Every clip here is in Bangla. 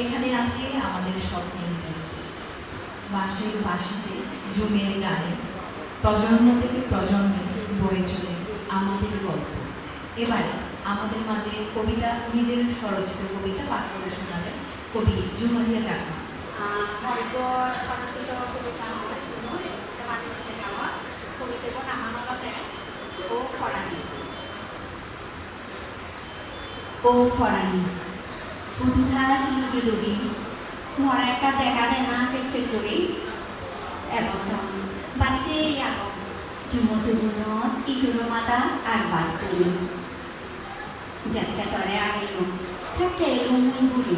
এখানে আছে আমাদের স্বপ্নের বীজ, বাঁশের বাঁশিতে ঝুমের গানে প্রজন্ম থেকে প্রজন্মে বয়ে চলে আমাদের গল্প। এবারে আমাদের মাঝে কবিতা, নিজের স্বরচিত কবিতা পাঠ করে শোনাবেন কবি জুমারিয়া চাকমা। গল্প স্বরচিত কবিতা আমার জন্য পাঠ করতে যাওয়া কবিতার নাম হলো ও ফরানি। ও ফরানি বুধুধা চিলুকি লুকি মরা একটা দেখা দেয় না পেছে করি এবছর বাচ্চে ইয়াক জুমতুগুণত ইজুর মাতা আর বাস্তবী যেতে তরে আহিল সাকে লুমুই বুড়ি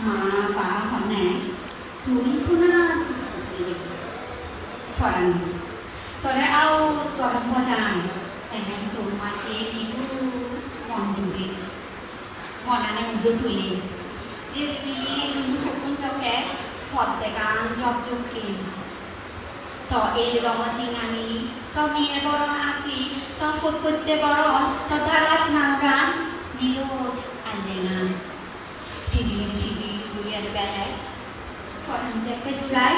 মা বা হনে তুই শোনা ফরানি তরে আও গরম মজান এনে সোম মাঝে নিগুজ মঞ্জুরি মনানে উজু তুলি রিলি জুমু ফকুন চকে ফতেগান জব জকি তো এই রমজিঙানি তো মেয়ে বরণ আছি তো ফুট করতে বরণ তো দারাজ নাগান নিরোজ আলেগান ফিবির বুড়িয়ার বেলায় ফরান চেপে জুলাই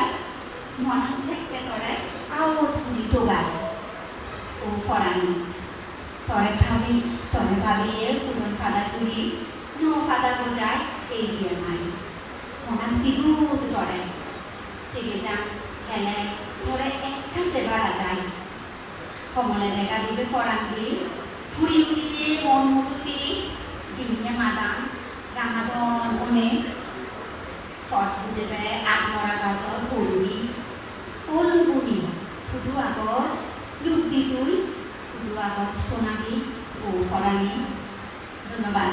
মনান চেপে তরে আও শুনি তোগায় ও ফরানি তরে ভাবি এ ফুলন ফাদা চুরি নো ফাদা বোঝায় এই দিয়ে নাই মনান সিগুত তরে তেগে যান হেলে তরে একটা সেবারা যায় কমলে দেখা দিবে ফরানবি ফুরি উড়িয়ে মন মুরুসি দিনে মাদাম রামাদন ওনে ফটফু দেবে আত্মরা গাছর পড়বি ও লুগুনি শুধু আগজ লুক দি তুই শুধু আগজ সোনাবি ও ফরানি। ধন্যবাদ।